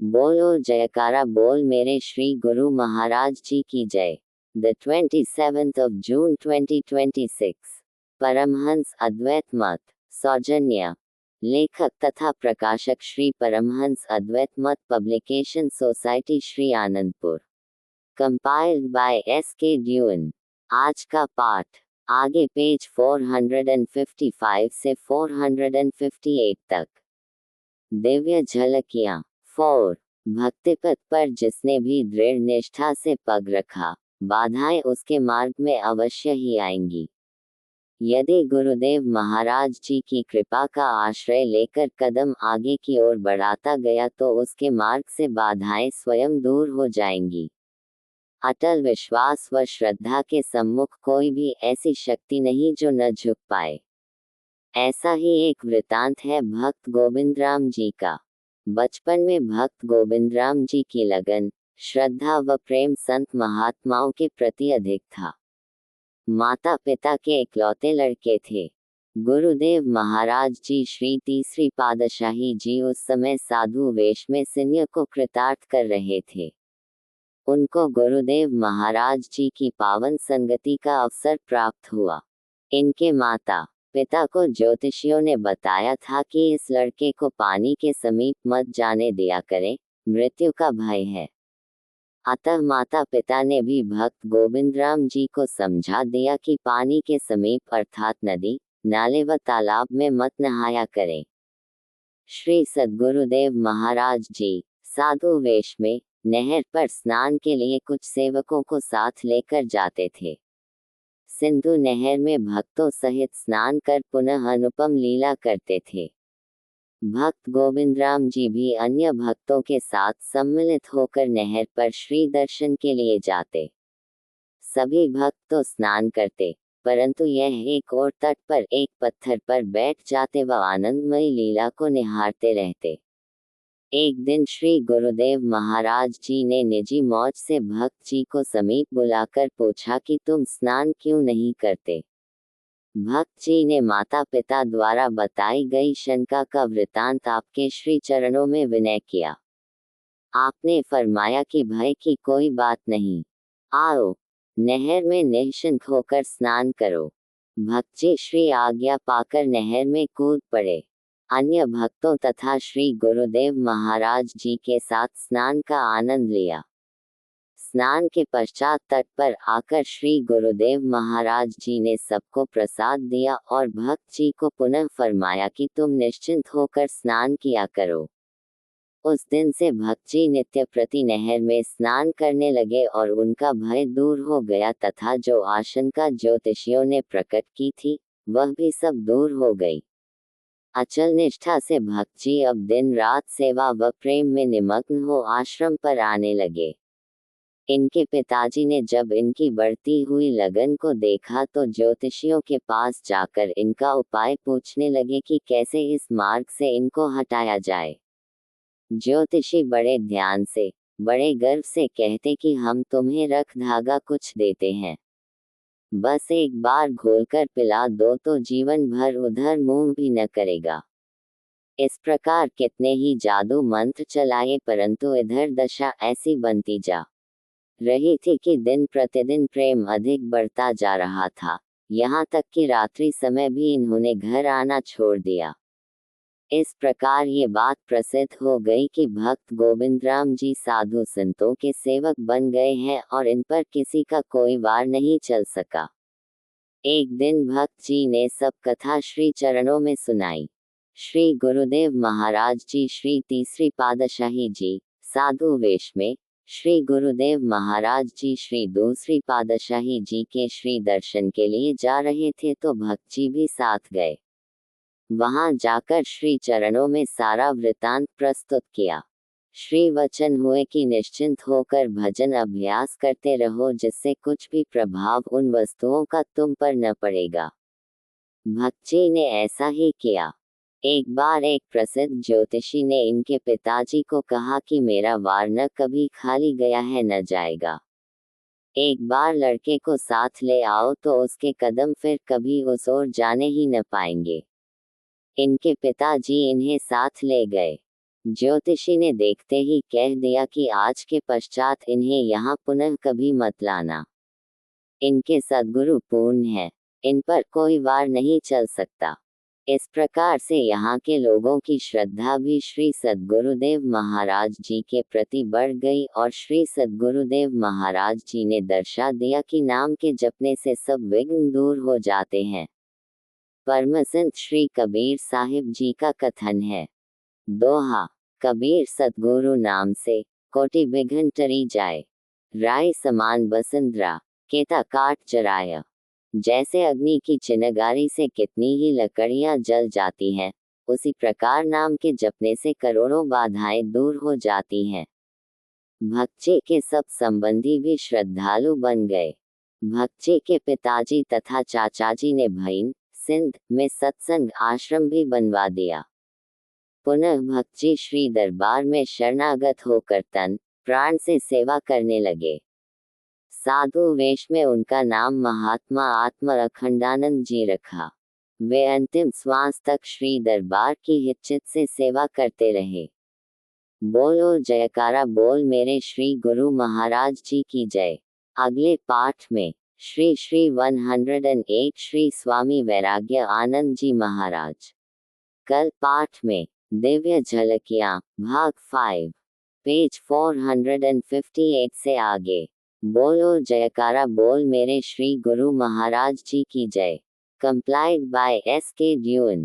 बोलो जयकारा बोल मेरे श्री गुरु महाराज जी की जय। The 27th of June 2026 Paramhans अद्वैत मत सौजन्य लेखक तथा प्रकाशक श्री परमहंस अद्वैत मत publication society Shri Anandpur. Compiled bye S.K. Dune. आज का पाठ आगे पेज 455 से 458 तक। दिव्य झलकियां 4 भक्तिपथ पर जिसने भी दृढ़ निष्ठा से पग रखा, बाधाएं उसके मार्ग में अवश्य ही आएंगी। यदि गुरुदेव महाराज जी की कृपा का आश्रय लेकर कदम आगे की ओर बढ़ाता गया तो उसके मार्ग से बाधाएं स्वयं दूर हो जाएंगी। अटल विश्वास व श्रद्धा के सम्मुख कोई भी ऐसी शक्ति नहीं जो न झुक पाए। ऐसा ही एक वृतांत है भक्त गोविंदराम जी का। बचपन में भक्त गोविंदराम जी की लगन, श्रद्धा व प्रेम संत महात्माओं के प्रति अधिक था। माता पिता के इकलौते लड़के थे। गुरुदेव महाराज जी श्री तीसरी पातशाही जी उस समय साधु वेश में सिन्य को कृतार्थ कर रहे थे। उनको गुरुदेव महाराज जी की पावन संगति का अवसर प्राप्त हुआ। इनके माता पिता को ज्योतिषियों ने बताया था कि इस लड़के को पानी के समीप मत जाने दिया करें, मृत्यु का भय है। अतः माता पिता ने भी भक्त गोविंदराम जी को समझा दिया कि पानी के समीप अर्थात नदी, नाले व तालाब में मत नहाया करें। श्री सद्गुरुदेव महाराज जी साधु वेश में नहर पर स्नान के लिए कुछ सेवकों को साथ लेकर जाते थे। सिंधु नहर में भक्तों सहित स्नान कर पुनः अनुपम लीला करते थे। भक्त गोविंदराम जी भी अन्य भक्तों के साथ सम्मिलित होकर नहर पर श्री दर्शन के लिए जाते। सभी भक्त तो स्नान करते, परंतु यह एक और तट पर एक पत्थर पर बैठ जाते व आनंदमयी लीला को निहारते रहते। एक दिन श्री गुरुदेव महाराज जी ने निजी मौज से भक्त जी को समीप बुलाकर पूछा कि तुम स्नान क्यों नहीं करते। भक्त जी ने माता पिता द्वारा बताई गई शंका का वृतांत आपके श्री चरणों में विनय किया। आपने फरमाया कि भय की कोई बात नहीं, आओ नहर में निःशंक होकर स्नान करो। भक्त जी श्री आज्ञा पाकर नहर में कूद पड़े। अन्य भक्तों तथा श्री गुरुदेव महाराज जी के साथ स्नान का आनंद लिया। स्नान के पश्चात तट पर आकर श्री गुरुदेव महाराज जी ने सबको प्रसाद दिया और भक्त जी को पुनः फरमाया कि तुम निश्चिंत होकर स्नान किया करो। उस दिन से भक्त जी नित्य प्रति नहर में स्नान करने लगे और उनका भय दूर हो गया तथा जो आशंका ज्योतिषियों ने प्रकट की थी, वह भी सब दूर हो गई। अचल निष्ठा से भक्त जी अब दिन रात सेवा व प्रेम में निमग्न हो आश्रम पर आने लगे। इनके पिताजी ने जब इनकी बढ़ती हुई लगन को देखा तो ज्योतिषियों के पास जाकर इनका उपाय पूछने लगे कि कैसे इस मार्ग से इनको हटाया जाए। ज्योतिषी बड़े ध्यान से, बड़े गर्व से कहते कि हम तुम्हें रख धागा कुछ देते हैं, बस एक बार घोलकर पिला दो तो जीवन भर उधर मुंह भी न करेगा। इस प्रकार कितने ही जादू मंत्र चलाए परंतु इधर दशा ऐसी बनती जा रही थी कि दिन प्रतिदिन प्रेम अधिक बढ़ता जा रहा था। यहाँ तक कि रात्रि समय भी इन्होंने घर आना छोड़ दिया। इस प्रकार ये बात प्रसिद्ध हो गई कि भक्त गोविंदराम जी साधु संतों के सेवक बन गए हैं और इन पर किसी का कोई वार नहीं चल सका। एक दिन भक्त जी ने सब कथा श्री चरणों में सुनाई। श्री गुरुदेव महाराज जी श्री तीसरी पातशाही जी साधु वेश में, श्री गुरुदेव महाराज जी श्री दूसरी पातशाही जी के श्री दर्शन के लिए जा रहे थे तो भक्त जी भी साथ गए। वहां जाकर श्री चरणों में सारा वृतांत प्रस्तुत किया। श्री वचन हुए कि निश्चिंत होकर भजन अभ्यास करते रहो जिससे कुछ भी प्रभाव उन वस्तुओं का तुम पर न पड़ेगा। भक्त जी ने ऐसा ही किया। एक बार एक प्रसिद्ध ज्योतिषी ने इनके पिताजी को कहा कि मेरा वार न कभी खाली गया है न जाएगा। एक बार लड़के को साथ ले आओ तो उसके कदम फिर कभी उस ओर जाने ही न पाएंगे। इनके पिताजी इन्हें साथ ले गए। ज्योतिषी ने देखते ही कह दिया कि आज के पश्चात इन्हें यहाँ पुनः कभी मत लाना। इनके सद्गुरु पूर्ण है, इन पर कोई वार नहीं चल सकता। इस प्रकार से यहाँ के लोगों की श्रद्धा भी श्री सद्गुरुदेव महाराज जी के प्रति बढ़ गई और श्री सद्गुरुदेव महाराज जी ने दर्शा दिया कि नाम के जपने से सब विघ्न दूर हो जाते हैं। परमसंत श्री कबीर साहिब जी का कथन है, दोहा, कबीर सद्गुरु नाम से कोटि विघ्न टरी जाए, राय समान बसंतरा केता काट जराया। जैसे अग्नि की चिनगारी से कितनी ही लकड़ियां जल जाती हैं, उसी प्रकार नाम के जपने से करोड़ों बाधाएं दूर हो जाती हैं। भक्ति के सब संबंधी भी श्रद्धालु बन गए। भक्ति के पिताजी तथा चाचाजी ने भईन सिंध में सत्संग आश्रम भी बनवा दिया। पुनः भक्ति श्री दरबार में शरणागत होकर तन प्राण से सेवा करने लगे। साधु वेश में उनका नाम महात्मा आत्मा अखंडानंद जी रखा। वे अंतिम श्वास तक श्री दरबार की हिच्चित से सेवा करते रहे। बोलो जयकारा बोल मेरे श्री गुरु महाराज जी की जय। अगले पाठ में श्री श्री 108 श्री स्वामी वैराग्य आनंद जी महाराज। कल पाठ में दिव्य झलकियां भाग 5 पेज 458 से आगे। बोलो जयकारा बोल मेरे श्री गुरु महाराज जी की जय। Complied by S. K. Dewan।